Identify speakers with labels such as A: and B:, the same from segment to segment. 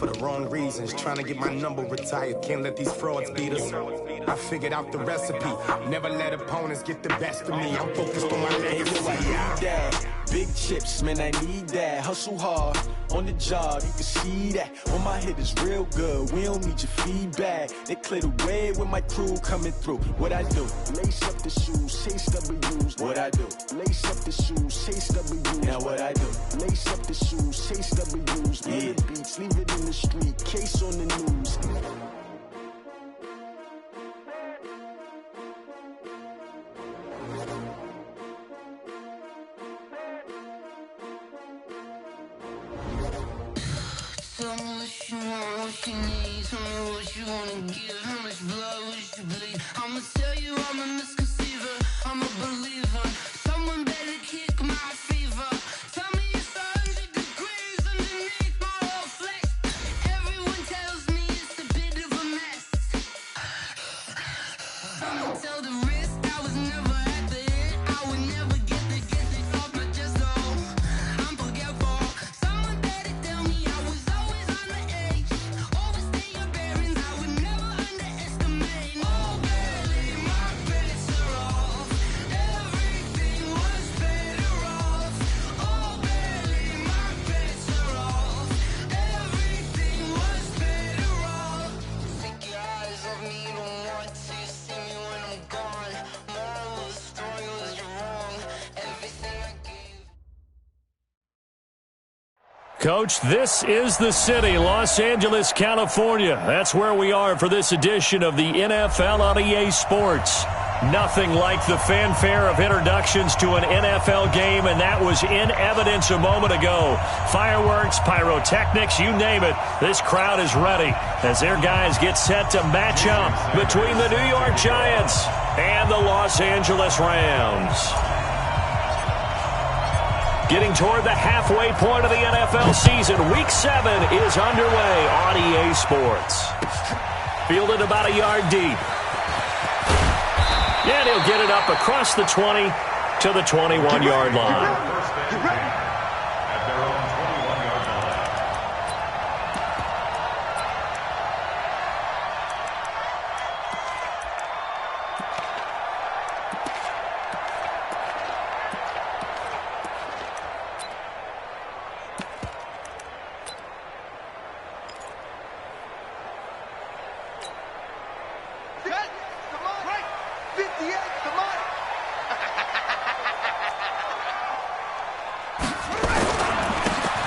A: for the wrong reasons. Trying to get my number retired. Can't let these frauds beat us. I figured out the recipe. Never let opponents get the best of me. I'm focused on my legacy.
B: Big chips, man, I need that. Hustle hard on the job, you can see that. When my hit is real good, we don't need your feedback. They clear the way with my crew coming through. What I do? Lace up the shoes, chase W's. What I do? Lace up the shoes, chase W's. Now what I do? Lace up the shoes, chase W's. Yeah. The beats, leave it in the street, case on the news.
C: Tell me what you want, what you need. Tell me what you wanna give. How much blood would you bleed? I'ma tell you I'm a misconceiver. I'm a believer. Someone better kick my fever. Tell me it's 100 degrees underneath my whole flesh. Everyone tells me it's a bit of a mess. Someone tell the risk I was never at the end. I would never get it off my chest. Oh, I'm forgetful. Someone better tell me I was always on the edge. Overstay your bearings, I would never underestimate. Oh, barely, my bets are off. Everything was better off. Oh, barely, my bets are off. Everything was better off. Take your eyes off me, you don't want to see me when I'm gone. Moral of the story was you're wrong. Everything I gave.
D: Coach, this is the city, Los Angeles, California. That's where we are for this edition of the NFL on EA Sports. Nothing like the fanfare of introductions to an NFL game, and that was in evidence a moment ago. Fireworks, pyrotechnics, you name it. This crowd is ready as their guys get set to match up between the New York Giants and the Los Angeles Rams. Getting toward the halfway point of the NFL season, Week 7 is underway on EA Sports. Fielded about a yard deep. And he'll get it up across the 20 to the 21-yard line.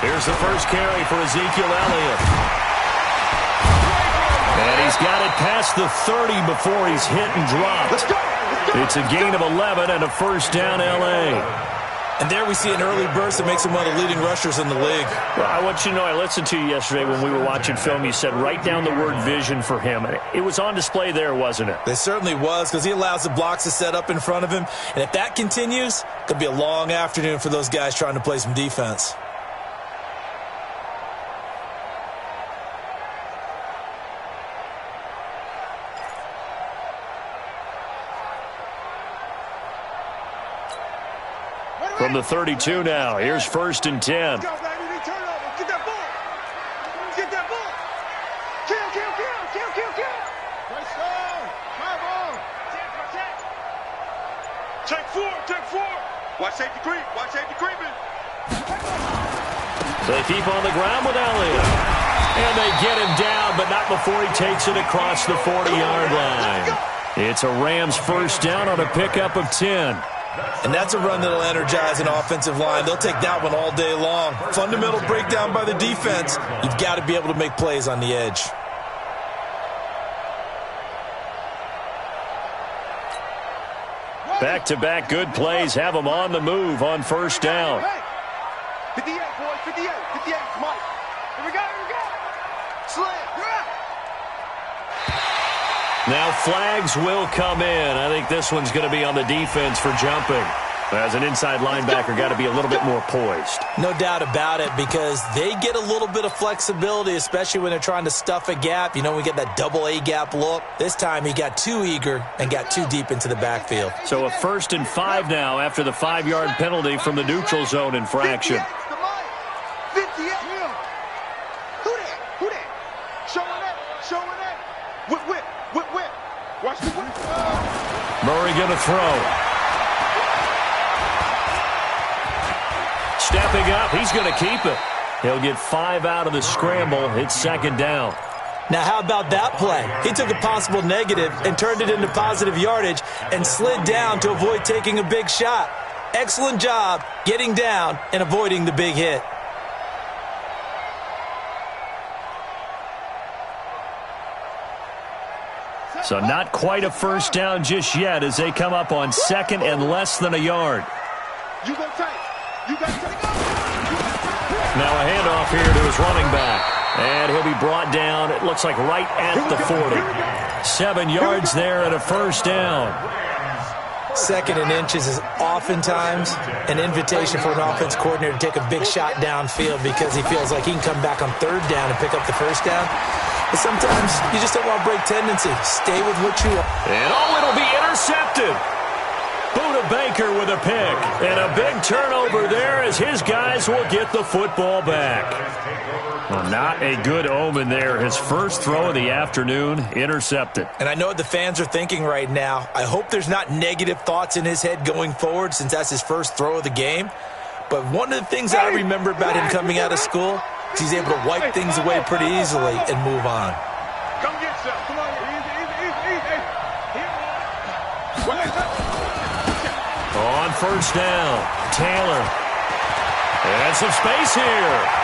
D: Here's the first carry for Ezekiel Elliott. And he's got it past the 30 before he's hit and dropped. It's a gain of 11 and a first down, L.A.
E: And there we see an early burst that makes him one of the leading rushers in the league.
D: Well, I want you to know, I listened to you yesterday when we were watching film. You said write down the word vision for him. It was on display there, wasn't it?
E: It certainly was, because he allows the blocks to set up in front of him. And if that continues, it could be a long afternoon for those guys trying to play some defense.
D: From the 32 now, here's 1st and 10.
F: Go, baby. Get that ball. Get that ball. Kill. Nice down. Come on. Check four. Watch safety creeping.
D: They keep on the ground with Elliott. And they get him down, but not before he takes it across the 40-yard line. It's a Rams first down on a pickup of 10.
E: And that's a run that'll energize an offensive line. They'll take that one all day long. Fundamental breakdown by the defense. You've got to be able to make plays on the edge.
D: Back-to-back good plays have them on the move on first down.
F: 58, boys. 58. Come on. Here we go. Slam.
D: Now flags will come in. I think this one's going to be on the defense for jumping. As an inside linebacker, got to be a little bit more poised.
E: No doubt about it, because they get a little bit of flexibility, especially when they're trying to stuff a gap. You know, we get that double A gap look. This time he got too eager and got too deep into the backfield.
D: So a 1st and 5 now after the 5-yard penalty from the neutral zone infraction.
F: 58. Who that? Showing that. Showing that. Whip, whip, whip, whip. Watch the whip.
D: Murray going to throw. Stepping up, he's going to keep it. He'll get 5 out of the scramble. It's second down.
E: Now, how about that play? He took a possible negative and turned it into positive yardage and slid down to avoid taking a big shot. Excellent job getting down and avoiding the big hit.
D: So not quite a first down just yet as they come up on second and less than a yard.
F: You go tight. You got to take off.
D: Now a handoff here to his running back. And he'll be brought down, it looks like right at the 40. 7 yards there and a first down.
E: Second and inches is oftentimes an invitation for an offense coordinator to take a big shot downfield because he feels like he can come back on third down and pick up the first down. But sometimes you just don't want to break tendency. Stay with what you are.
D: And it'll be intercepted. Buda Baker with a pick. And a big turnover there as his guys will get the football back. Well, not a good omen there. His first throw of the afternoon, intercepted.
E: And I know what the fans are thinking right now. I hope there's not negative thoughts in his head going forward since that's his first throw of the game. But one of the things I remember about him coming out of school is he's able to wipe things away pretty easily and move on.
F: Come get some. Come on. Easy.
D: On first down, Taylor. And some space here.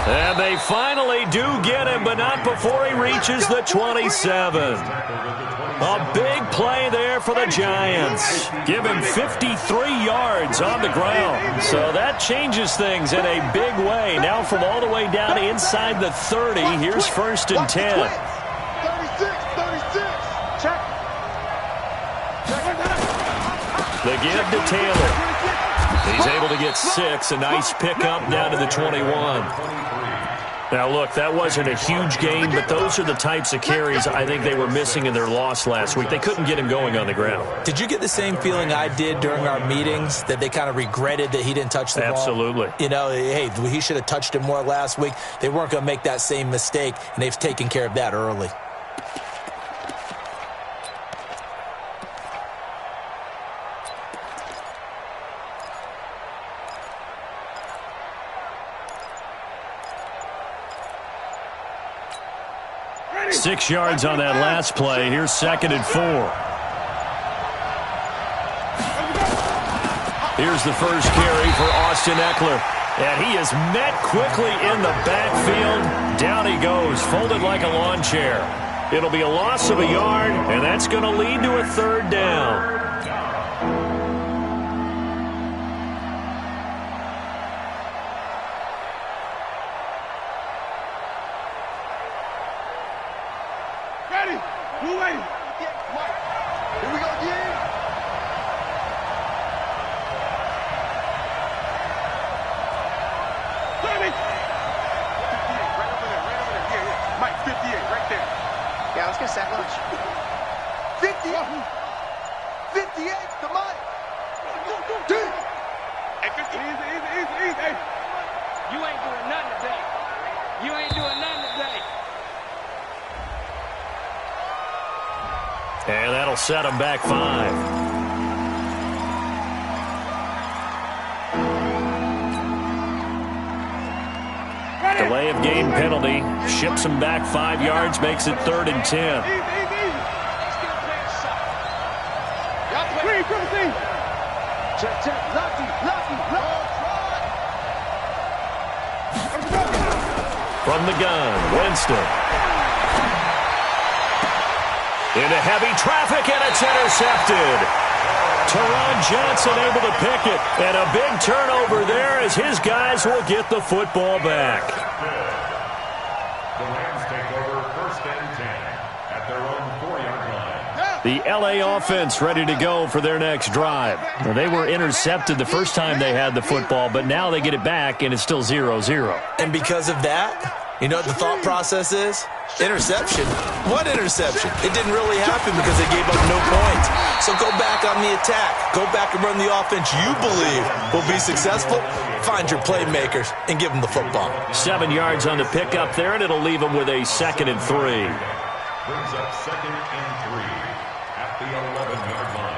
D: And they finally do get him, but not before he reaches the 27. A big play there for the Giants. Give him 53 yards on the ground. So that changes things in a big way. Now from all the way down inside the 30, here's first and 10.
F: 36. Check.
D: The give to Taylor. He's able to get 6. A nice pickup down to the 21. Now, look, that wasn't a huge gain, but those are the types of carries I think they were missing in their loss last week. They couldn't get him going on the ground.
E: Did you get the same feeling I did during our meetings, that they kind of regretted that he didn't touch the ball?
D: Absolutely.
E: You know, hey, he should have touched it more last week. They weren't going to make that same mistake, and they've taken care of that early.
D: Six yards on that last play. Here's second and 4. Here's the first carry for Austin Eckler. And he is met quickly in the backfield. Down he goes, folded like a lawn chair. It'll be a loss of a yard, and that's going to lead to a third down. And that'll set him back 5. Delay of game penalty. Ships him back 5 yards, makes it 3rd and 10. From the gun, Winston. Into heavy traffic, and it's intercepted. Teron Johnson able to pick it. And a big turnover there as his guys will get the football back.
G: The Rams take over 1st and 10 at their own 4-yard line.
D: The LA offense ready to go for their next drive. Well, they were intercepted the first time they had the football, but now they get it back, and it's still 0-0.
E: And because of that, You know what the thought process is? Interception. What interception? It didn't really happen because they gave up no points. So go back on the attack. Go back and run the offense you believe will be successful. Find your playmakers and give them the football.
D: 7 yards on the pickup there, and it'll leave them with a 2nd and 3.
G: Brings up 2nd and 3 at the 11-yard line.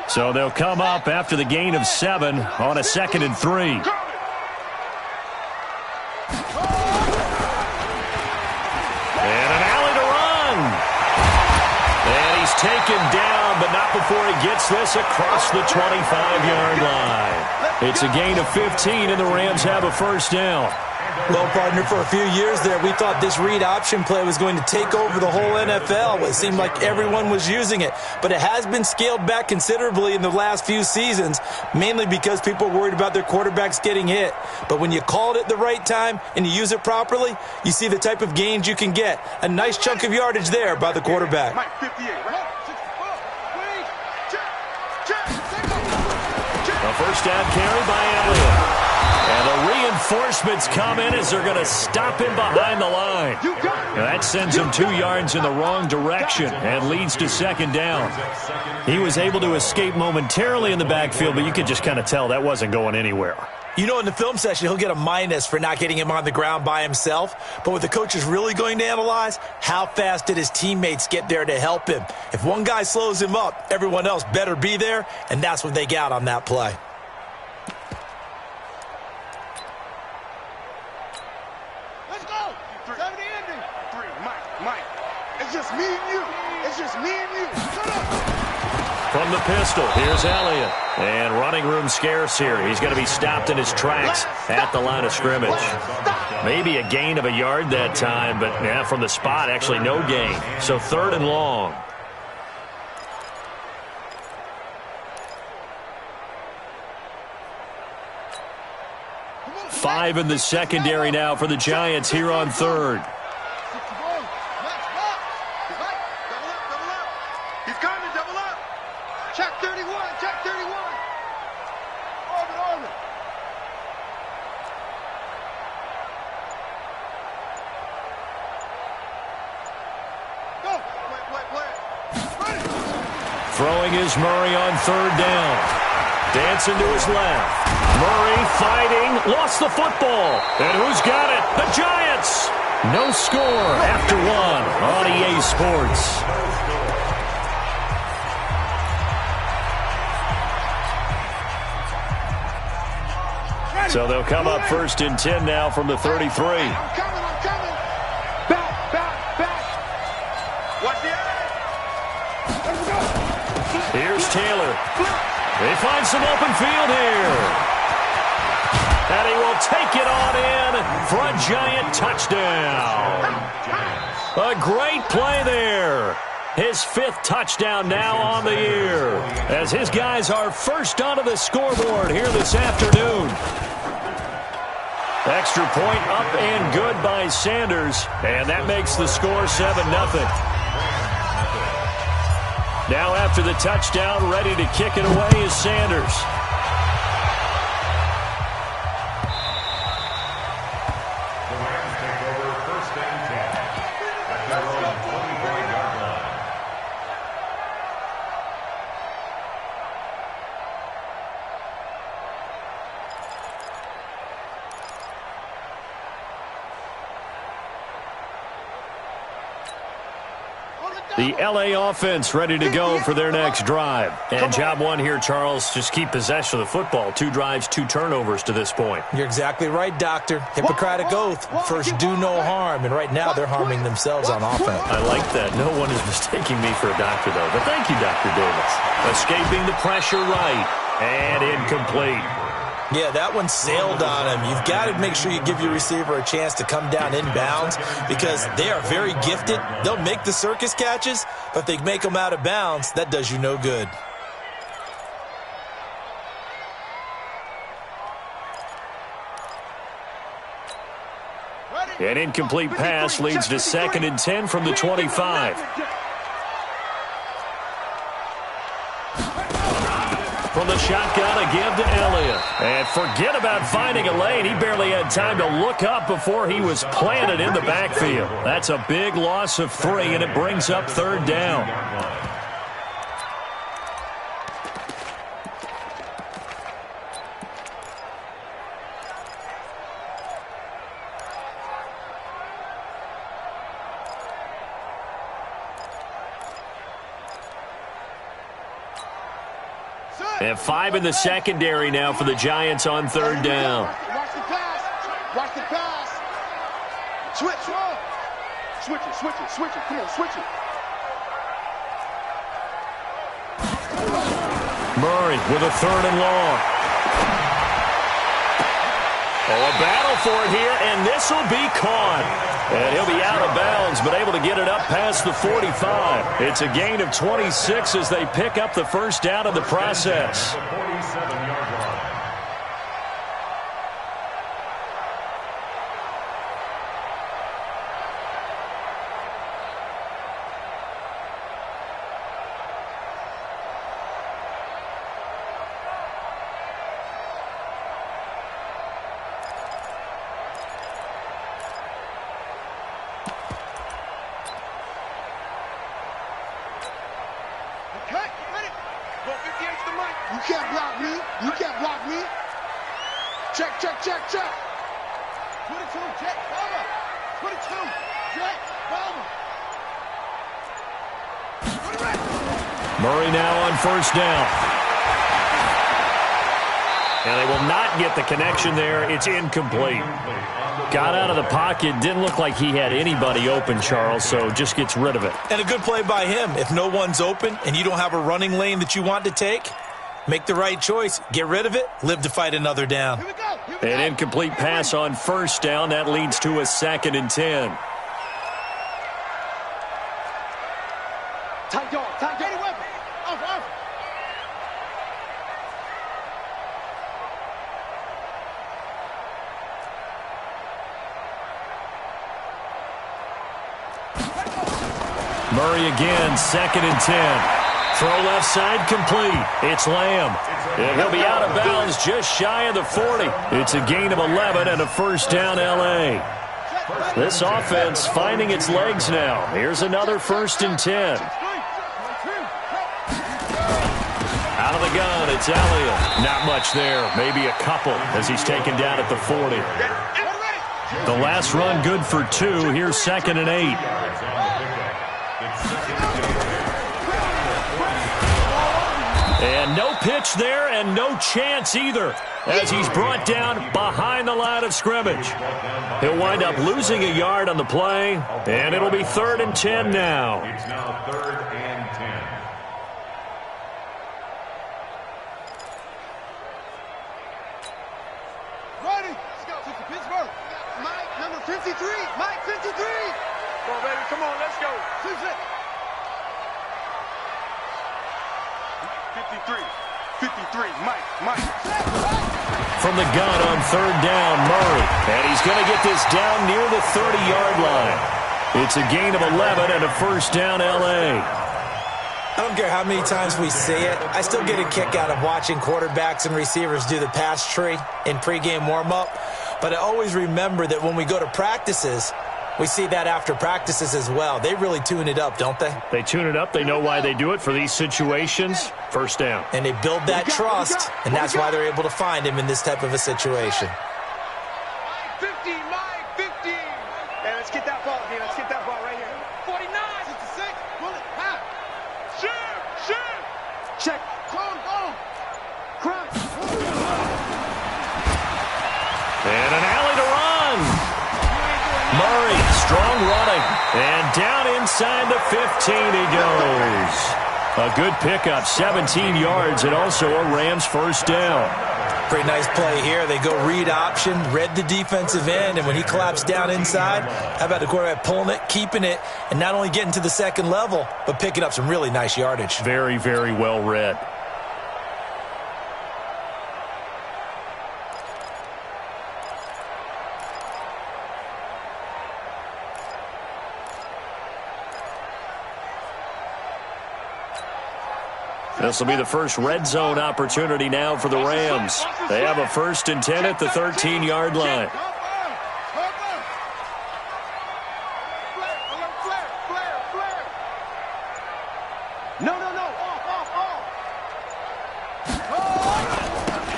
D: So they'll come up after the gain of 7 on a 2nd and 3. And an alley to run. And he's taken down, but not before he gets this across the 25-yard line. It's a gain of 15, and the Rams have a first down.
E: Well, partner, for a few years there, we thought this read option play was going to take over the whole NFL. It seemed like everyone was using it. But it has been scaled back considerably in the last few seasons, mainly because people are worried about their quarterbacks getting hit. But when you call it at the right time and you use it properly, you see the type of gains you can get. A nice chunk of yardage there by the quarterback.
D: A first down carry by Elliott. And the reinforcements come in as they're going to stop him behind the line. Now that sends him 2 yards in the wrong direction and leads to 2nd down. He was able to escape momentarily in the backfield, but you could just kind of tell that wasn't going anywhere.
E: You know, in the film session, he'll get a minus for not getting him on the ground by himself. But what the coach is really going to analyze, how fast did his teammates get there to help him? If one guy slows him up, everyone else better be there, and that's what they got on that play.
D: From the pistol, here's Elliott. And running room scarce here. He's going to be stopped in his tracks at the line of scrimmage. Maybe a gain of a yard that time, but yeah, from the spot, actually no gain. So 3rd and long. Five in the secondary now for the Giants here on 3rd. Throwing is Murray on 3rd down. Dancing to his left. Murray fighting. Lost the football. And who's got it? The Giants. No score after 1 on EA Sports. So they'll come up 1st and 10 now from the 33.
F: I'm coming. Back. Watch the eye. Let's go.
D: Here's Taylor. They find some open field here. And he will take it on in for a Giant touchdown. A great play there. His 5th touchdown now on the year, as his guys are first onto the scoreboard here this afternoon. Extra point up and good by Sanders, and that makes the score 7-0. Now after the touchdown, ready to kick it away is Sanders.
G: The Rams take over 1st and 10 at their own 24-yard line.
D: The L.A. offense ready to go for their next drive. And job 1 here, Charles, just keep possession of the football. 2 drives, 2 turnovers to this point.
E: You're exactly right, Doctor. Hippocratic oath. First, do no harm. And right now, they're harming themselves on offense.
D: I like that. No one is mistaking me for a doctor, though. But thank you, Dr. Davis. Escaping the pressure right. And incomplete.
E: Yeah, that one sailed on him. You've got to make sure you give your receiver a chance to come down inbounds because they are very gifted. They'll make the circus catches, but if they make them out of bounds, that does you no good.
D: An incomplete pass leads to 2nd and 10 from the 25. from the shotgun, a give to Elliott. And forget about finding a lane. He barely had time to look up before he was planted in the backfield. That's a big loss of 3, and it brings up 3rd down. And 5 in the secondary now for the Giants on 3rd down.
F: Watch the pass. Watch the pass. Switch. Switch it. Come on, switch it.
D: Murray with a 3rd and long. Oh, a battle for it here, and this will be caught. And he'll be out of bounds, but able to get it up past the 45. It's a gain of 26 as they pick up the 1st down in the process.
G: The 47-yard line.
F: Okay, ready? Go 58 to the mic. You can't block me. You can't block me. Check. 22, check, cover. 22, check, cover.
D: Murray now on 1st down. And they will not get the connection there. It's incomplete. Got out of the pocket. Didn't look like he had anybody open, Charles, so just gets rid of it.
E: And a good play by him. If no one's open and you don't have a running lane that you want to take, make the right choice. Get rid of it. Live to fight another down.
F: Here we go.
D: An incomplete pass on 1st down. That leads to a 2nd and 10.
F: Tight dog. Get it, weapon. Off.
D: Murray again, 2nd and 10. Throw left side complete. It's Lamb. And he'll be out of bounds just shy of the 40. It's a gain of 11 and a 1st down L.A. This offense finding its legs now. Here's another 1st and 10. Out of the gun, it's Elliott. Not much there, maybe a couple as he's taken down at the 40. The last run good for 2. Here's 2nd and 8. And no pitch there and no chance either as he's brought down behind the line of scrimmage. He'll wind up losing a yard on the play, and it'll be 3rd and 10 now.
G: It's now 3rd and 10.
F: Ready. Let's go. To Pittsburgh. Mike, number 53. Mike, 53. Come on, baby. Come on. Let's go. 53. Mike.
D: From the gun on 3rd down, Murray. And he's going to get this down near the 30-yard line. It's a gain of 11 and a 1st down L.A.
E: I don't care how many times we see it. I still get a kick out of watching quarterbacks and receivers do the pass tree in pregame warm-up. But I always remember that when we go to practices, we see that after practices as well. They really tune it up, don't they?
D: They tune it up. They know why they do it for these situations. 1st down.
E: And they build that trust, and that's why they're able to find him in this type of a situation.
F: 50. Hey, let's get that ball again. Let's get that ball right here. 49. 66. Bullet. Half. Shoot. Check. Clone. Crunch.
D: And an alley to run. Murray, strong running. And down inside the 15 he goes. A good pickup, 17 yards, and also a Rams 1st down.
E: Pretty nice play here. They go read option, read the defensive end, and when he collapsed down inside, how about the quarterback pulling it, keeping it, and not only getting to the 2nd level, but picking up some really nice yardage.
D: Very, very well read. This will be the first red zone opportunity now for the Rams. They have a 1st and 10 at the 13-yard line.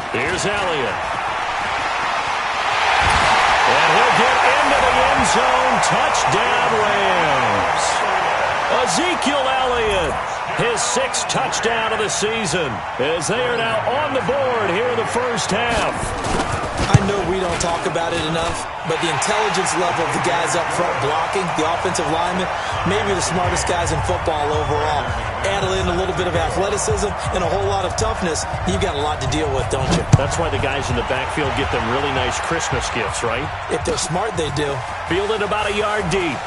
D: Here's Elliott. And he'll get into the end zone. Touchdown, Rams. Ezekiel Elliott, his 6th touchdown of the season, as they are now on the board here in the first half.
E: I know we don't talk about it enough, but the intelligence level of the guys up front blocking, the offensive linemen, maybe the smartest guys in football overall. Add in a little bit of athleticism and a whole lot of toughness, you've got a lot to deal with, don't you?
D: That's why the guys in the backfield get them really nice Christmas gifts, right?
E: If they're smart, they do.
D: Fielded about a yard deep.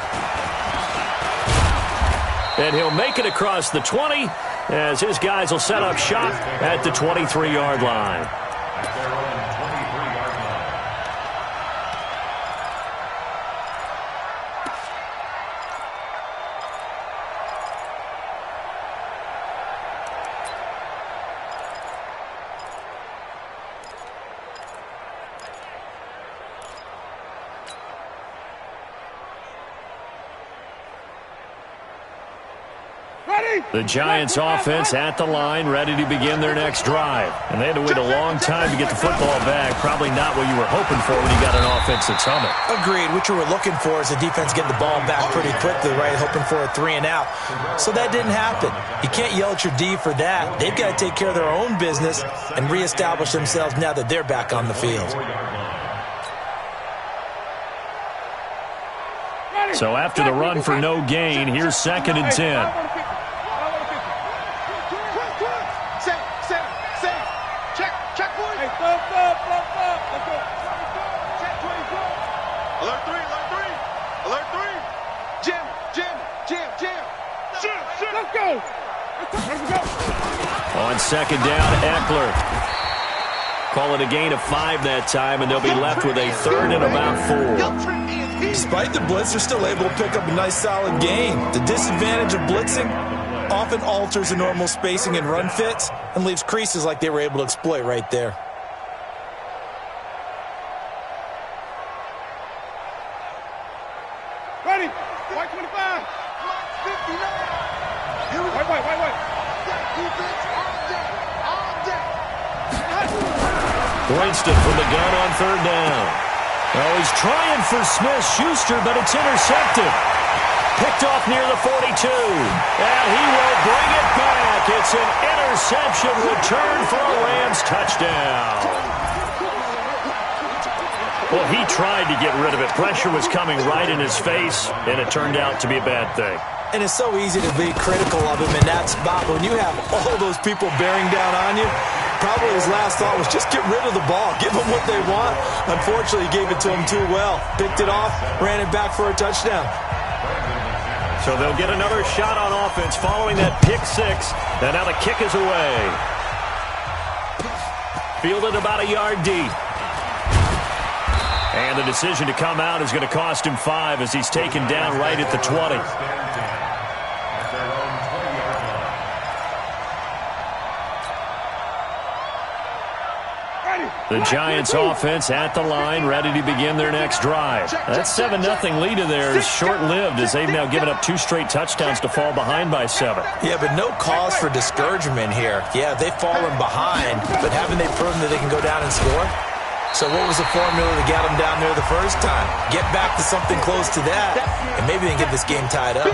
D: And he'll make it across the 20 as his guys will set up shop at the 23-yard line. The Giants offense at the line, ready to begin their next drive. And they had to wait a long time to get the football back. Probably not what you were hoping for when you got an offense that's humming.
E: Agreed. What you were looking for is the defense getting the ball back pretty quickly, right? Hoping for a 3 and out. So that didn't happen. You can't yell at your D for that. They've got to take care of their own business and reestablish themselves now that they're back on the field.
D: So after the run for no gain, here's 2nd and 10. On 2nd down, Eckler. Call it a gain of 5 that time, and they'll be left with a 3rd and about 4.
E: Despite the blitz, they're still able to pick up a nice solid gain. The disadvantage of blitzing often alters the normal spacing and run fits and leaves creases like they were able to exploit right there.
F: Ready? White 25. Black 59. Here we go. Wait. Defense all day.
D: Winston from the gun on 3rd down. Oh, he's trying for Smith-Schuster, but it's intercepted. Picked off near the 42. And he will bring it back. It's an interception return for a Rams touchdown. Well, he tried to get rid of it. Pressure was coming right in his face, and it turned out to be a bad thing.
E: And it's so easy to be critical of him in that spot. When you have all those people bearing down on you, probably his last thought was just get rid of the ball. Give them what they want. Unfortunately, he gave it to them too well. Picked it off, ran it back for a touchdown.
D: So they'll get another shot on offense following that pick 6. And now the kick is away. Fielded about a yard deep. And the decision to come out is going to cost him 5 as he's taken down right at the 20. The Giants offense at the line, ready to begin their next drive. That 7-0 lead of theirs is short-lived as they've now given up 2 straight touchdowns to fall behind by 7.
E: Yeah, but no cause for discouragement here. Yeah, they've fallen behind, but haven't they proven that they can go down and score? So what was the formula to get them down there the first time? Get back to something close to that, and maybe they can get this game tied up.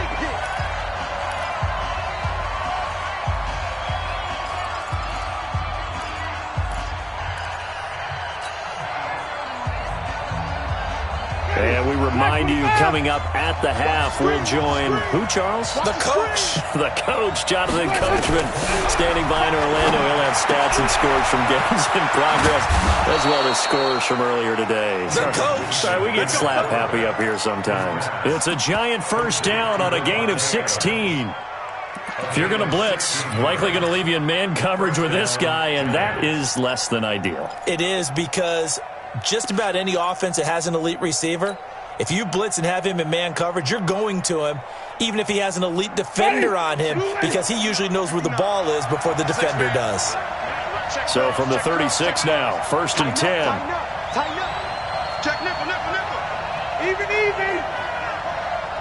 D: And we remind you, coming up at the half, we'll join who, Charles?
E: The coach.
D: The coach, Jonathan Coachman, standing by in Orlando. He'll have stats and scores from games in progress, as well as scores from earlier today.
E: The coach.
D: Sorry, we get slap happy up here sometimes. It's a giant first down on a gain of 16. If you're going to blitz, likely going to leave you in man coverage with this guy, and that is less than ideal.
E: It is, because just about any offense that has an elite receiver If you blitz and have him in man coverage, you're going to him, even if he has an elite defender on him, because he usually knows where the ball is before the defender does.
D: So from the 36 now, 1st and 10.
F: Tighten up. Check nickel, nickel, nickel. Even.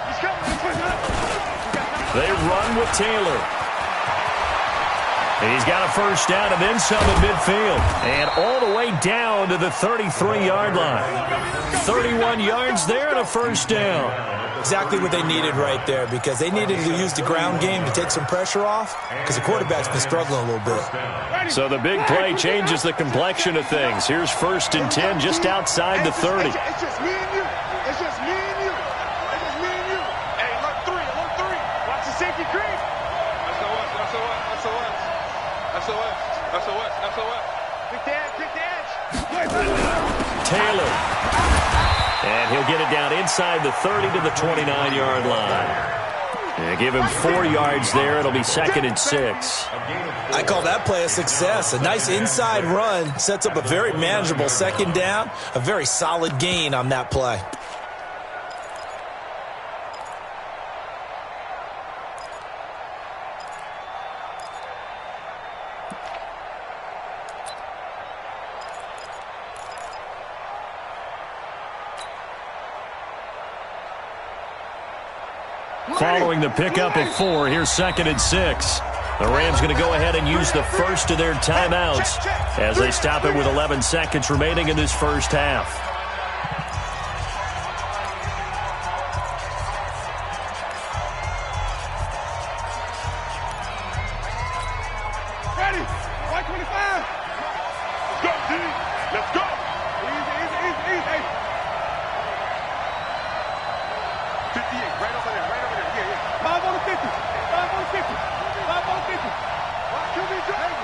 F: He's coming.
D: They run with Taylor. And he's got a first down and then some at midfield. And all the way down to the 33-yard line. 31 yards there and a first down.
E: Exactly what they needed right there, because they needed to use the ground game to take some pressure off, because the quarterback's been struggling a little bit.
D: So the big play changes the complexion of things. Here's 1st and 10 just outside the 30.
F: It's just me and you. It's just me and you. It's just me and you. Hey, look three. Watch the safety creep. SOS. Pick the edge.
D: Taylor. And he'll get it down inside the 30 to the 29-yard line. And give him 4 yards there. It'll be 2nd and 6.
E: I call that play a success. A nice inside run sets up a very manageable 2nd down. A very solid gain on that play.
D: Following the pickup of 4, here's 2nd and 6. The Rams going to go ahead and use the first of their timeouts as they stop it with 11 seconds remaining in this first half.
F: Ready. 125. Let's go, D. Let's go. Easy. 58, right over there. Yeah. 5 on the 50. 5 on the 50. 5 on the 50. QB drive.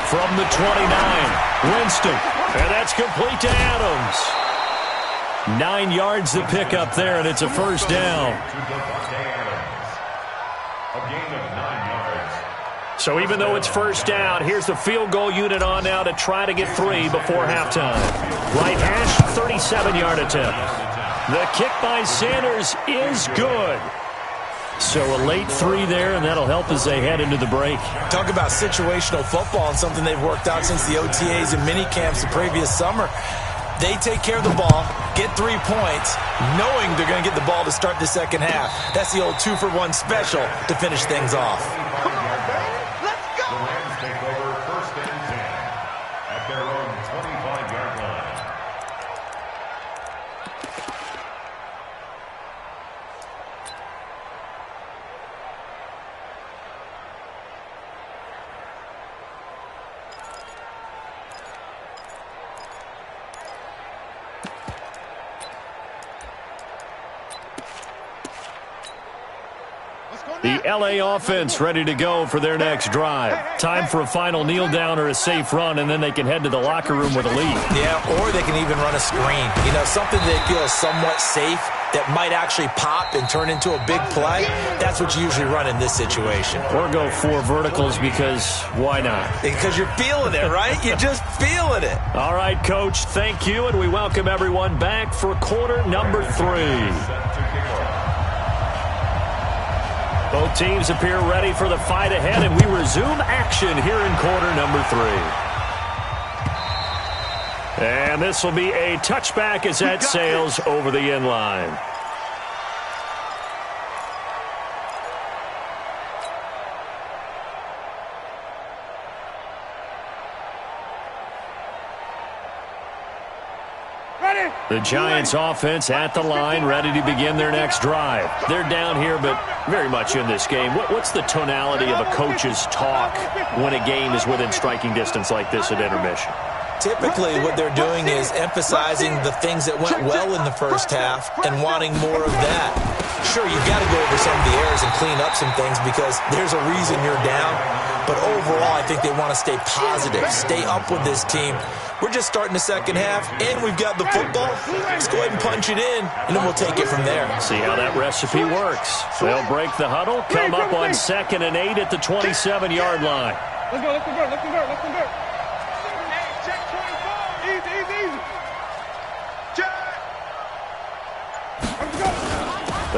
D: From the 29, Winston. And that's complete to Adams. 9 yards to pick up there, and it's a first down.
G: A gain of 9 yards.
D: So even though it's first down, here's the field goal unit on now to try to get 3 before halftime. Right hash, 37-yard attempt. The kick by Sanders is good. So a late 3 there, and that'll help as they head into the break.
E: Talk about situational football and something they've worked out since the OTAs and mini camps the previous summer. They take care of the ball, get 3 points, knowing they're going to get the ball to start the second half. That's the old 2-for-1 special to finish things off.
F: Come on, baby. Let's go.
G: The Rams take over 1st and 10 at their own 25-yard line.
D: The LA offense ready to go for their next drive. Time for a final kneel down or a safe run, and then they can head to the locker room with a lead.
E: Yeah, or they can even run a screen. You know, something they feel is somewhat safe that might actually pop and turn into a big play. That's what you usually run in this situation.
D: Or go 4 verticals, because why not?
E: Because you're feeling it, right? You're just feeling it.
D: All right, Coach, thank you, and we welcome everyone back for quarter number 3. Both teams appear ready for the fight ahead, and we resume action here in quarter number 3. And this will be a touchback as that sails over the end line. The Giants offense at the line, ready to begin their next drive. They're down here, but very much in this game. What's the tonality of a coach's talk when a game is within striking distance like this at intermission?
E: Typically, what they're doing is emphasizing the things that went well in the first half and wanting more of that. Sure, you've got to go over some of the errors and clean up some things because there's a reason you're down. But overall, I think they want to stay positive, stay up with this team. We're just starting the second half, and we've got the football. Let's go ahead and punch it in, and then we'll take it from there.
D: See how that recipe works. They'll break the huddle, come up on 2nd and 8 at the 27-yard line.
F: Let's convert. Check 24. Easy.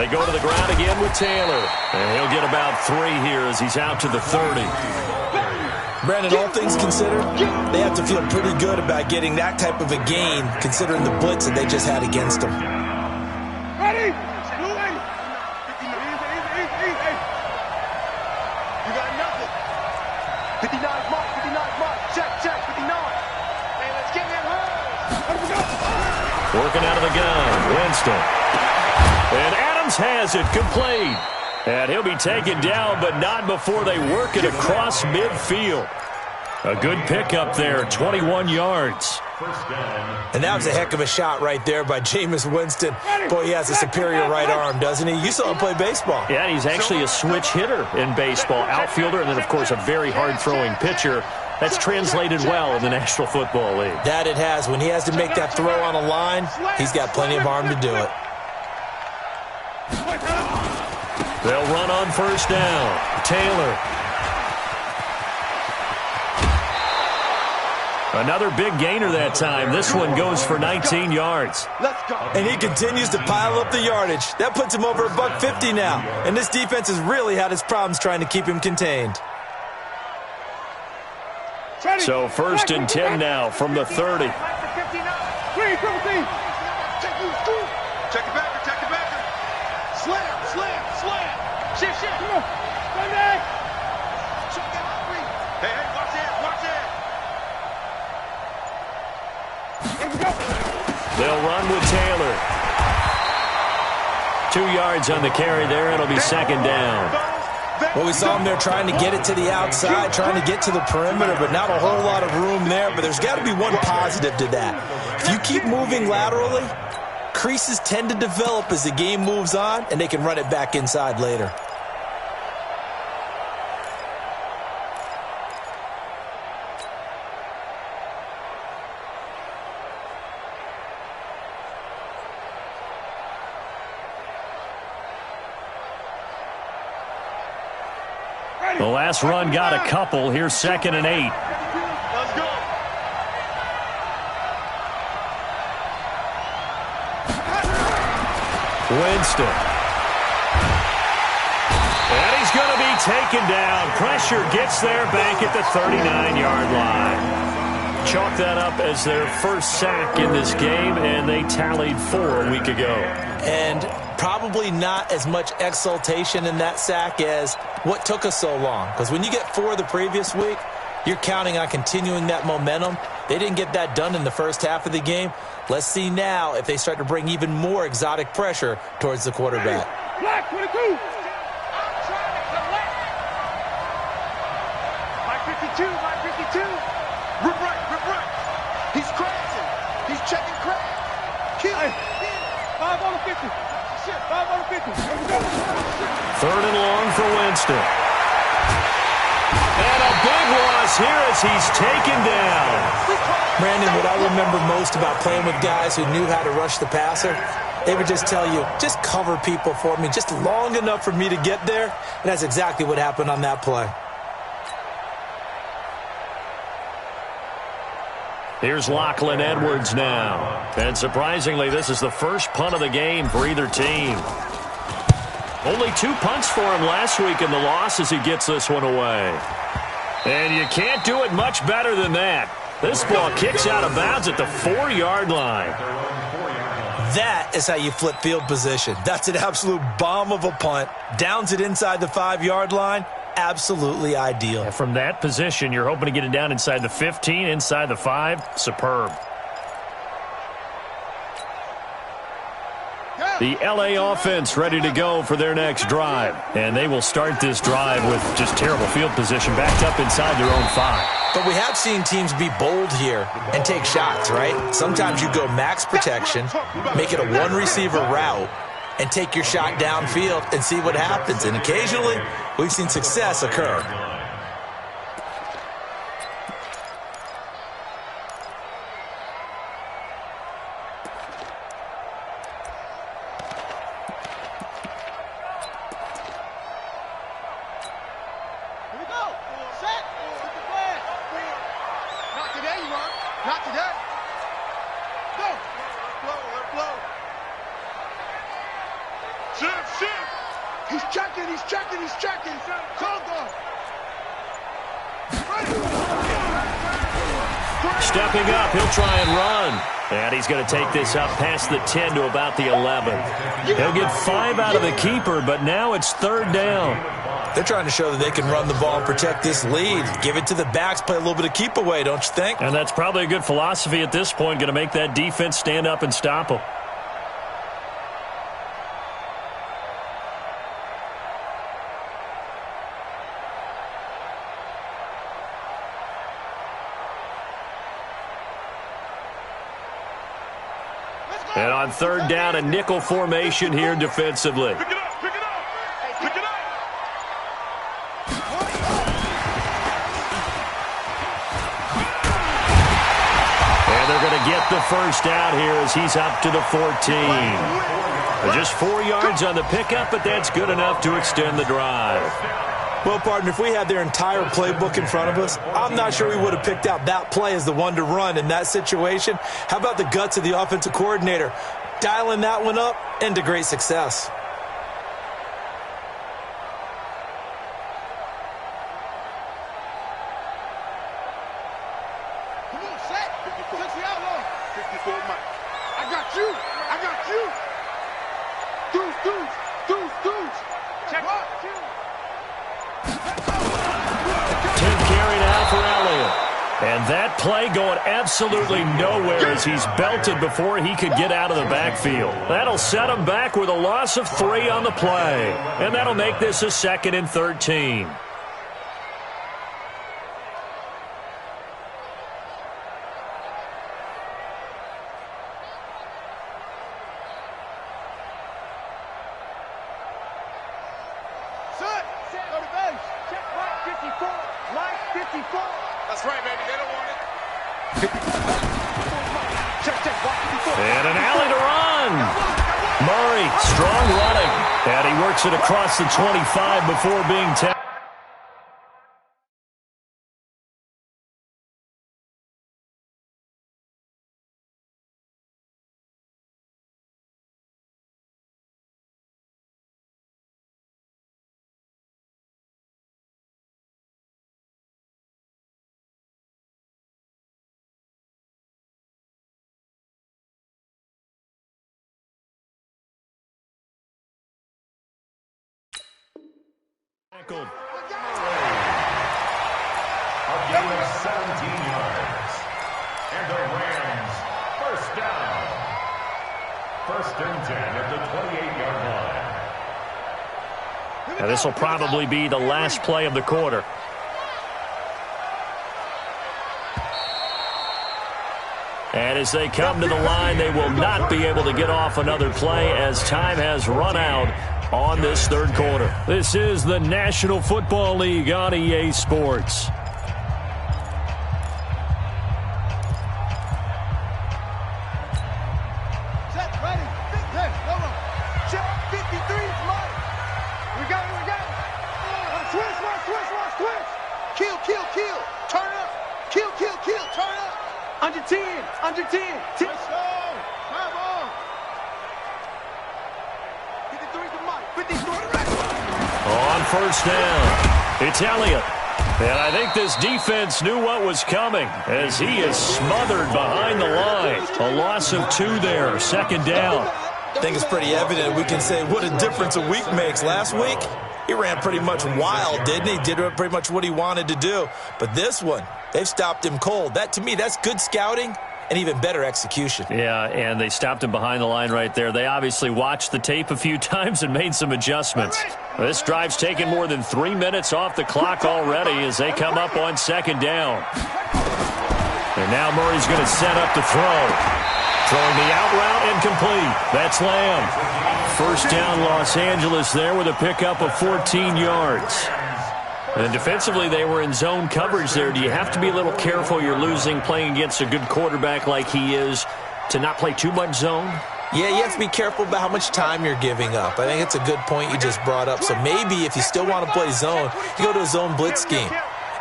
D: They go to the ground again with Taylor. And he'll get about 3 here as he's out to the 30.
E: Brandon, all things considered, they have to feel pretty good about getting that type of a gain, considering the blitz that they just had against them.
F: Ready? You got nothing. 59 mark, 59 mark. Check, 59. Hey, let's get that home.
D: Working out of the gun, Winston. And Adams has it complete. And he'll be taken down, but not before they work it across midfield. A good pickup there, 21 yards.
E: And that was a heck of a shot right there by Jameis Winston. Boy, he has a superior right arm, doesn't he? You saw him play baseball.
D: Yeah, he's actually a switch hitter in baseball, outfielder, and then, of course, a very hard-throwing pitcher. That's translated well in the National Football League.
E: That it has. When he has to make that throw on a line, he's got plenty of arm to do it.
D: They'll run on first down. Taylor. Another big gainer that time. This one goes for 19 yards.
F: Let's go.
E: And he continues to pile up the yardage. That puts him over $150 now. And this defense has really had its problems trying to keep him contained.
D: So 1st and 10 now from the 30.
F: Check it back. Slam. Shift. Come on. Run back. Hey, watch that.
D: They'll run with Taylor. 2 yards on the carry there. It'll be 2nd down.
E: Well, we saw him there trying to get it to the outside, trying to get to the perimeter, but not a whole lot of room there. But there's got to be one positive to that. If you keep moving laterally, creases tend to develop as the game moves on, and they can run it back inside later.
D: The last run got a couple. Here's 2nd and 8.
F: Let's go.
D: Winston. And he's going to be taken down. Pressure gets there back at the 39-yard line. Chalk that up as their first sack in this game, and they tallied 4 a week ago.
E: And probably not as much exultation in that sack as what took us so long. Because when you get 4 the previous week, you're counting on continuing that momentum. They didn't get that done in the first half of the game. Let's see now if they start to bring even more exotic pressure towards the quarterback.
F: Black 22. I'm trying to collect. My 52. Rip right. He's crashing. He's checking crash. Kill it. 5 on the 50. Shit, 5 on the 50.
D: 3rd and long for Winston. And a big loss here as he's taken down.
E: Brandon, what I remember most about playing with guys who knew how to rush the passer, they would just tell you, just cover people for me, just long enough for me to get there. And that's exactly what happened on that play.
D: Here's Lachlan Edwards now. And surprisingly, this is the first punt of the game for either team. Only 2 punts for him last week in the loss as he gets this one away. And you can't do it much better than that. This ball kicks out of bounds at the 4-yard line.
E: That is how you flip field position. That's an absolute bomb of a punt. Downs it inside the 5-yard line. Absolutely ideal.
D: And from that position, you're hoping to get it down inside the 15, inside the 5. Superb. The LA offense ready to go for their next drive. And they will start this drive with just terrible field position backed up inside their own 5.
E: But we have seen teams be bold here and take shots, right? Sometimes you go max protection, make it a 1-receiver route, and take your shot downfield and see what happens. And occasionally, we've seen success occur.
F: Shift. he's checking. Cold guard.
D: Stepping up, he'll try and run. And he's going to take this up past the 10 to about the 11. He'll get 5 out of the keeper, but now it's 3rd down.
E: They're trying to show that they can run the ball and protect this lead. Give it to the backs, play a little bit of keep away, don't you think?
D: And that's probably a good philosophy at this point, going to make that defense stand up and stop them. And on 3rd down, a nickel formation here defensively.
F: Pick it up.
D: And they're going to get the first out here as he's up to the 14. Just 4 yards on the pickup, but that's good enough to extend the drive.
E: Well, partner, if we had their entire playbook in front of us, I'm not sure we would have picked out that play as the one to run in that situation. How about the guts of the offensive coordinator? Dialing that one up into great success.
F: Come on, set. Touch the outlaw. 54 Mike. I got you. Deuce. Check.
D: 10th carry now for Elliott. And that play going absolutely nowhere as he's belted before he could get out of the backfield. That'll set him back with a loss of 3 on the play. And that'll make this a 2nd and 13.
F: That's right, baby. They don't want it.
D: And an alley to run. Murray, strong running. And he works it across the 25 before being tackled.
G: A gain of 17 yards. And the Rams, first down. 1st and 10 at the 28-yard line.
D: Now this will probably be the last play of the quarter. And as they come to the line, they will not be able to get off another play as time has run out on this 3rd quarter. This is the National Football League on EA Sports.
F: Set, ready. Hey, come on. Chip 53 is mine. We got it. Switch. Kill. Turn up. Kill. Turn up. Under 10. Let's go. Come on. 53 to Mike. 53 to Rex.
D: On 1st down, it's Elliott. And I think this defense knew what was coming as he is smothered behind the line. A loss of 2 there, 2nd down.
E: I think it's pretty evident. We can say what a difference a week makes. Last week, he ran pretty much wild, didn't he? Did pretty much what he wanted to do. But this one, they've stopped him cold. That, to me, that's good scouting and even better execution.
D: Yeah, and they stopped him behind the line right there. They obviously watched the tape a few times and made some adjustments. This drive's taken more than 3 minutes off the clock already as they come up on 2nd down. And now Murray's going to set up to throw. Throwing the out route incomplete. That's Lamb. 1st down Los Angeles there with a pickup of 14 yards. And defensively, they were in zone coverage there. Do you have to be a little careful you're losing playing against a good quarterback like he is to not play too much zone?
E: Yeah, you have to be careful about how much time you're giving up. I think it's a good point you just brought up. So maybe if you still want to play zone, you go to a zone blitz scheme.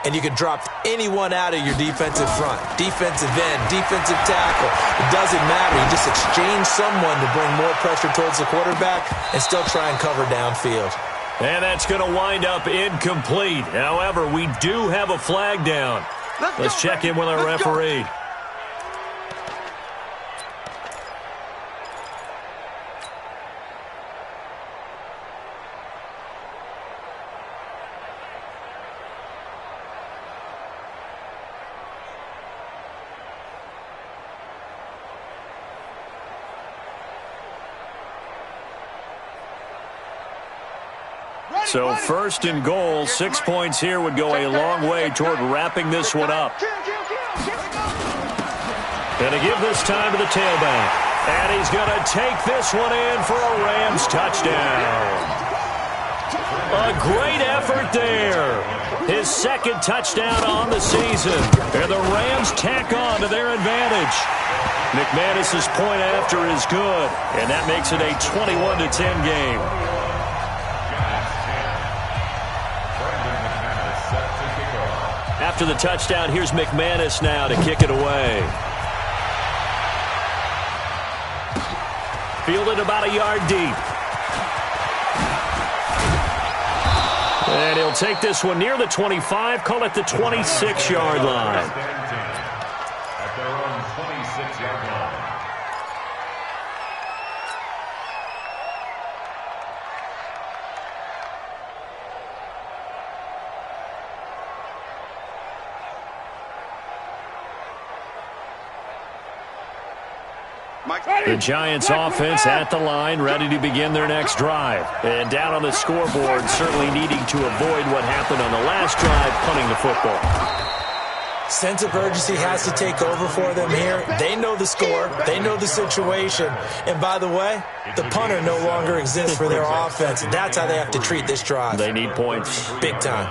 E: And you can drop anyone out of your defensive front. Defensive end, defensive tackle. It doesn't matter. You just exchange someone to bring more pressure towards the quarterback and still try and cover downfield.
D: And that's going to wind up incomplete. However, we do have a flag down. Let's check in with our referee. So first and goal, 6 points here would go a long way toward wrapping this one up. Going to give this time to the tailback. And he's going to take this one in for a Rams touchdown. A great effort there. His second touchdown on the season. And the Rams tack on to their advantage. McManus's point after is good. And that makes it a 21-10 game. After the touchdown, here's McManus now to kick it away. Fielded about a yard deep. And he'll take this one near the 25, call it the 26-yard line.
G: At their own 26-yard line.
D: The Giants offense at the line, ready to begin their next drive. And down on the scoreboard, certainly needing to avoid what happened on the last drive, punting the football.
E: Sense of urgency has to take over for them here. They know the score. They know the situation. And by the way, the punter no longer exists for their offense. That's how they have to treat this drive.
D: They need points.
E: Big time.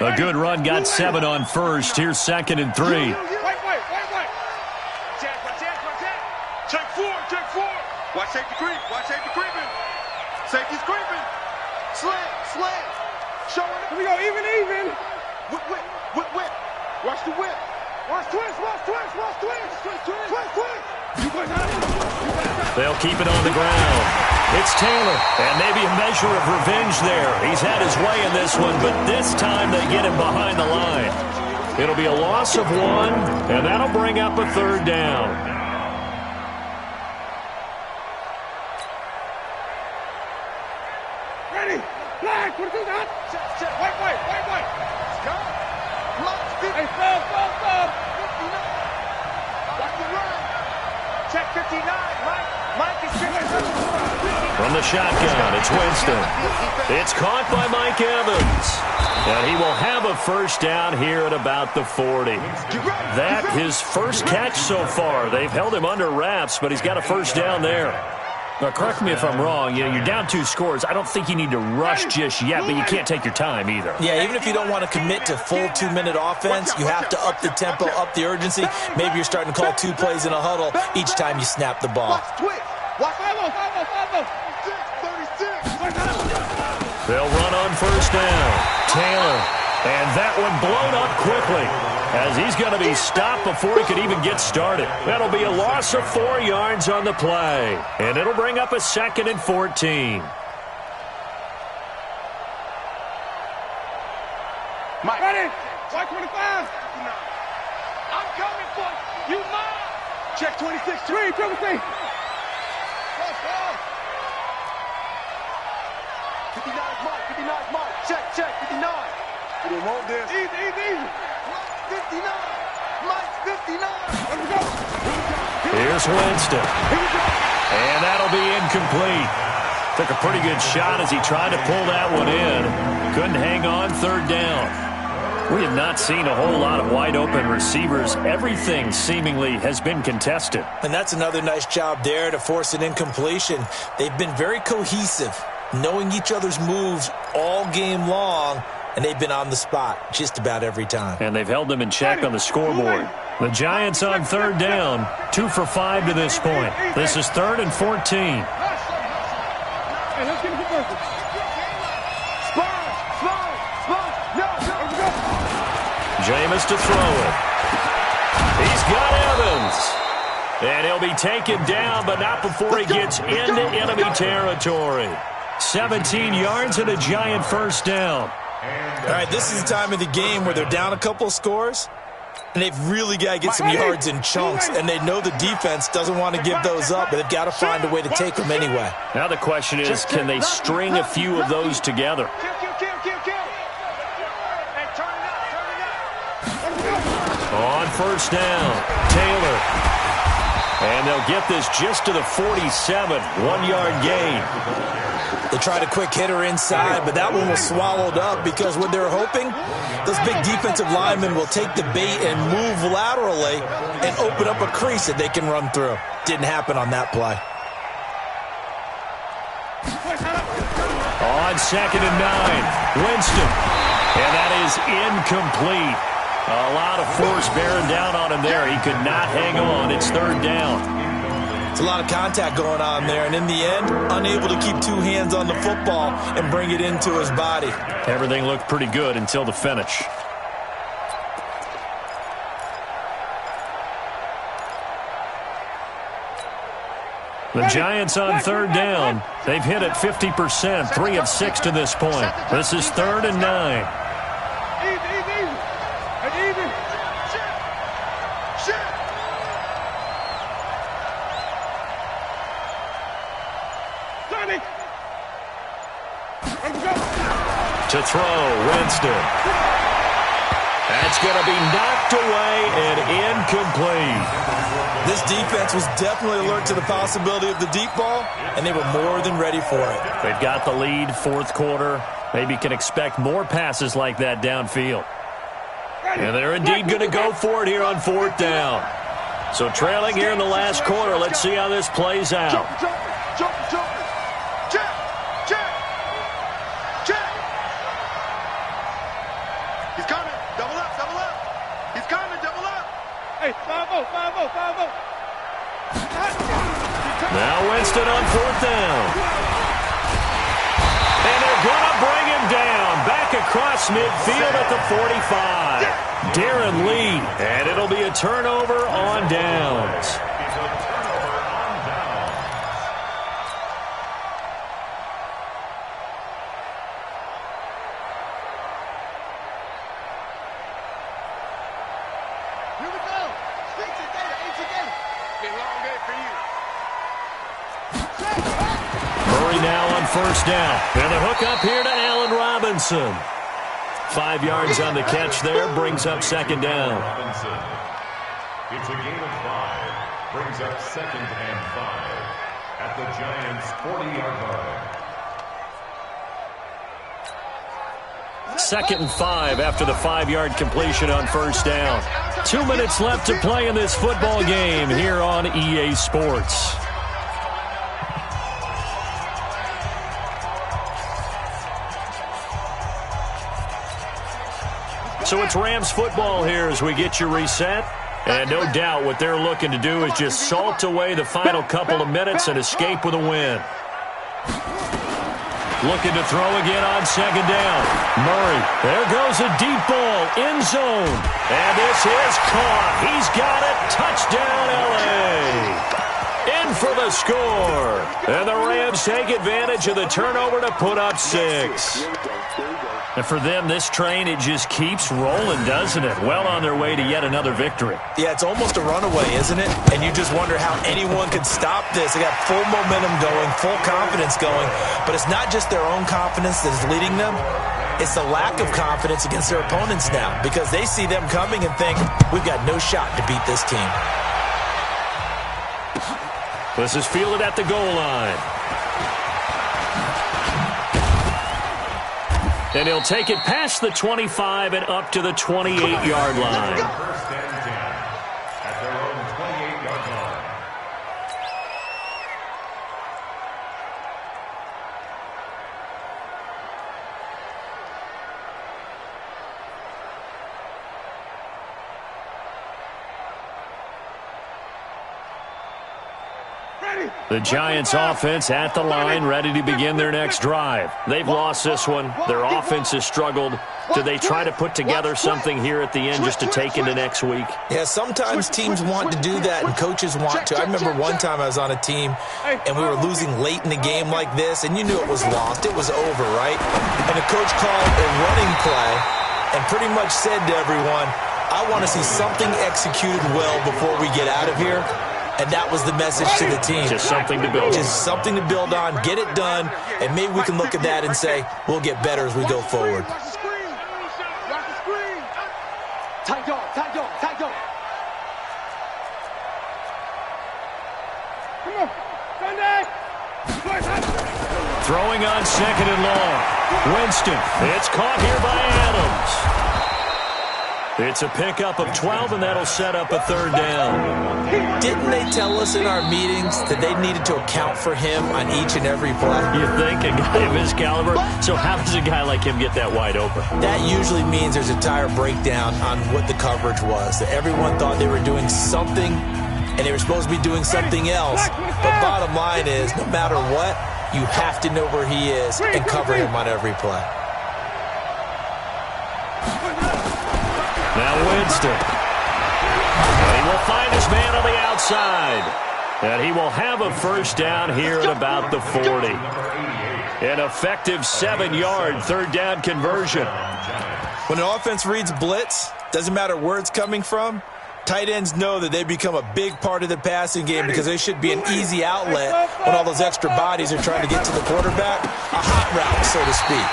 D: A good run, got 7 on first. Here's 2nd and 3.
F: Wait. Check four. Watch safety creep. Watch safety creeping. Safety's creeping. Slant. Showing it. Here we go. Even. Whip. Watch the whip. Watch twist.
D: They'll keep it on the ground. It's Taylor, and maybe a measure of revenge there. He's had his way in this one, but this time they get him behind the line. It'll be a loss of 1, and that'll bring up a 3rd down.
F: Ready. Flag. What is that? Check. Wait. Let's go. Hey, stop. 59. Watch the run. Check 59. Mike is 59.
D: From the shotgun, it's Winston. It's caught by Mike Evans. And he will have a first down here at about the 40. That his first catch so far. They've held him under wraps, but he's got a first down there. Now, correct me if I'm wrong. You're down 2 scores. I don't think you need to rush just yet, but you can't take your time either.
E: Yeah, even if you don't want to commit to full 2-minute offense, you have to up the tempo, up the urgency. Maybe you're starting to call 2 plays in a huddle each time you snap the ball.
D: They'll run on first down. Taylor. And that one blown up quickly as he's going to be stopped before he could even get started. That'll be a loss of 4 yards on the play. And it'll bring up a 2nd and 14.
F: Mike. Ready. White 25. I'm coming for you. Mine. Check 26. 3. 59 Mike. Check. 59. We don't want this. Easy. 59. Mike's 59. Let's go.
D: Here's Winston. And that'll be incomplete. Took a pretty good shot as he tried to pull that one in. Couldn't hang on, 3rd down. We have not seen a whole lot of wide-open receivers. Everything seemingly has been contested.
E: And that's another nice job there to force an incompletion. They've been very cohesive, knowing each other's moves all game long, and they've been on the spot just about every time.
D: And they've held them in check on the scoreboard. The Giants on 3rd down, 2 for 5 to this point. This is 3rd and 14.
F: Hey, let's get it perfect. Spy. No.
D: Jameis to throw it. He's got Evans. And he'll be taken down, but not before he gets into enemy territory. 17 yards and a giant first down.
E: All right, this is the time of the game where they're down a couple of scores, and they've really got to get some yards in chunks, and they know the defense doesn't want to give those up, but they've got to find a way to take them anyway.
D: Now the question is, can they string a few of those together? On first down, Taylor. And they'll get this just to the 47, 1-yard gain.
E: They tried a quick hitter inside, but that one was swallowed up because what they're hoping, those big defensive linemen will take the bait and move laterally and open up a crease that they can run through. Didn't happen on that play.
D: On 2nd and 9, Winston. And that is incomplete. A lot of force bearing down on him there. He could not hang on. It's 3rd down.
E: It's a lot of contact going on there, and in the end, unable to keep 2 hands on the football and bring it into his body.
D: Everything looked pretty good until the finish. The Giants on 3rd down. They've hit it 50%, 3 of 6 to this point. This is 3rd and 9. To throw, Winston. That's going to be knocked away and incomplete.
E: This defense was definitely alert to the possibility of the deep ball, and they were more than ready for it.
D: They've got the lead, 4th quarter. Maybe can expect more passes like that downfield. And they're indeed going to go for it here on 4th down. So trailing here in the last quarter. Let's see how this plays out. Now Winston on 4th down. And they're going to bring him down. Back across midfield at the 45. Darren Lee. And it'll be a turnover on downs. First down. And the hook up here to Allen Robinson. 5 yards on the catch there. Brings up 2nd down.
G: Robinson. It's a gain of 5. Brings up 2nd and 5 at the Giants' 40-yard line.
D: 2nd and 5 after the 5-yard completion on first down. 2 minutes left to play in this football game here on EA Sports. So it's Rams football here as we get you reset. And no doubt what they're looking to do is just salt away the final couple of minutes and escape with a win. Looking to throw again on 2nd down. Murray, there goes a deep ball, end zone. And this is caught. He's got it. Touchdown, L.A. In for the score. And the Rams take advantage of the turnover to put up 6. And for them, this train, it just keeps rolling, doesn't it? Well on their way to yet another victory.
E: Yeah, it's almost a runaway, isn't it? And you just wonder how anyone could stop this. They got full momentum going, full confidence going. But it's not just their own confidence that is leading them. It's the lack of confidence against their opponents now because they see them coming and think, we've got no shot to beat this team.
D: This is fielded at the goal line. And he'll take it past the 25 and up to the 28-yard line.
G: First and 10 at their own 28-yard line.
D: The Giants offense at the line, ready to begin their next drive. They've lost this one. Their offense has struggled. do they try to put together something here at the end just to take into next week?
E: Yeah, sometimes teams want to do that and coaches want to. I remember one time I was on a team and we were losing late in the game like this, and you knew it was lost. It was over, right? And the coach called a running play and pretty much said to everyone, I want to see something executed well before we get out of here. And that was the message to the team.
D: Just something to build on.
E: Just something to build on, get it done, and maybe we can look at that and say, we'll get better as we go forward.
F: Watch the screen. Watch the screen. Tight dog, tight dog, tight dog. Come on. Sunday.
D: Throwing on second and long. Winston. It's caught here by Adams. It's a pickup of 12, and that'll set up a third down.
E: Didn't they tell us in our meetings that they needed to account for him on each and every play?
D: You think a guy of his caliber? So how does a guy like him get that wide open?
E: That usually means there's a tire breakdown on what the coverage was. That everyone thought they were doing something, and they were supposed to be doing something else. But bottom line is, no matter what, you have to know where he is and cover him on every play.
D: Now Winston. And he will find his man on the outside. And he will have a first down here at about the 40. An effective 7-yard third down conversion.
E: When an offense reads blitz, doesn't matter where it's coming from, tight ends know that they become a big part of the passing game because they should be an easy outlet when all those extra bodies are trying to get to the quarterback. A hot route, so to speak.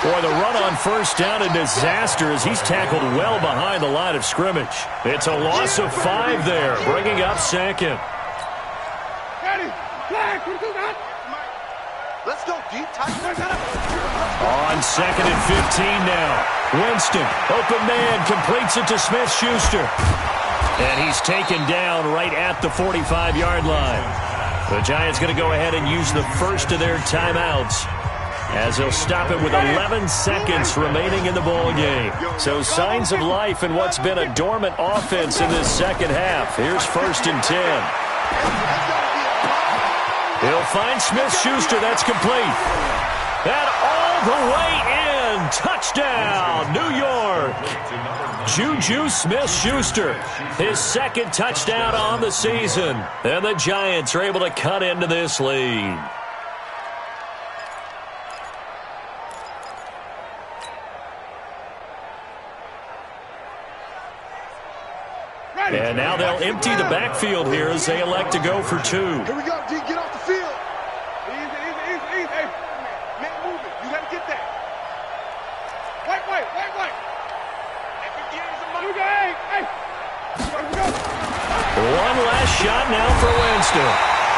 D: Boy, the run on first down a disaster as he's tackled well behind the line of scrimmage. It's a loss of 5 there, bringing up second.
F: Let's go deep.
D: On second and 15 now. Winston, open man, completes it to Smith-Schuster. And he's taken down right at the 45-yard line. The Giants going to go ahead and use the first of their timeouts, as they'll stop it with 11 seconds remaining in the ball game. So signs of life in what's been a dormant offense in this second half. Here's first and 10. He'll find Smith-Schuster. That's complete. And all the way in. Touchdown, New York. Juju Smith-Schuster, his second touchdown on the season. And the Giants are able to cut into this lead. And now they'll empty the backfield here as they elect to go for 2.
F: Here we go, D. Get off the field. Easy. Hey, man, move it. You got to get that. White.
D: One last shot now for Winston.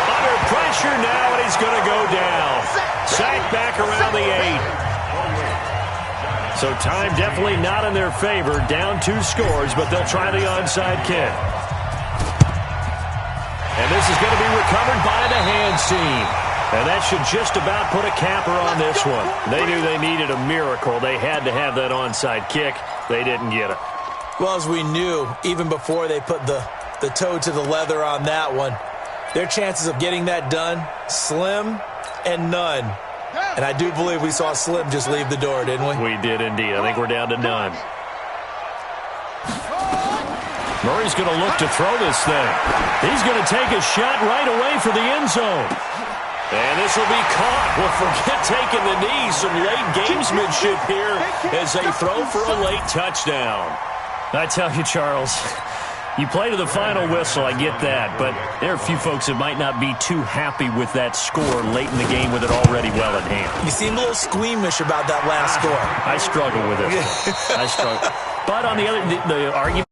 D: Under pressure now, and he's going to go down. Sacked back around the 8. So time definitely not in their favor. Down 2 scores, but they'll try the onside kick. And this is going to be recovered by the hands team. And that should just about put a capper on this one. They knew they needed a miracle. They had to have that onside kick. They didn't get it.
E: Well, as we knew, even before they put the toe to the leather on that one, their chances of getting that done, slim and none. And I do believe we saw Slim just leave the door, didn't we?
D: We did indeed. I think we're down to none. Murray's going to look to throw this thing. He's going to take a shot right away for the end zone. And this will be caught. Well, forget taking the knee. Some late gamesmanship here as they throw for a late touchdown. I tell you, Charles, you play to the final whistle, I get that, but there are a few folks that might not be too happy with that score late in the game with it already well at hand.
E: You seem a little squeamish about that last score.
D: I struggle with it. I struggle. But on the argument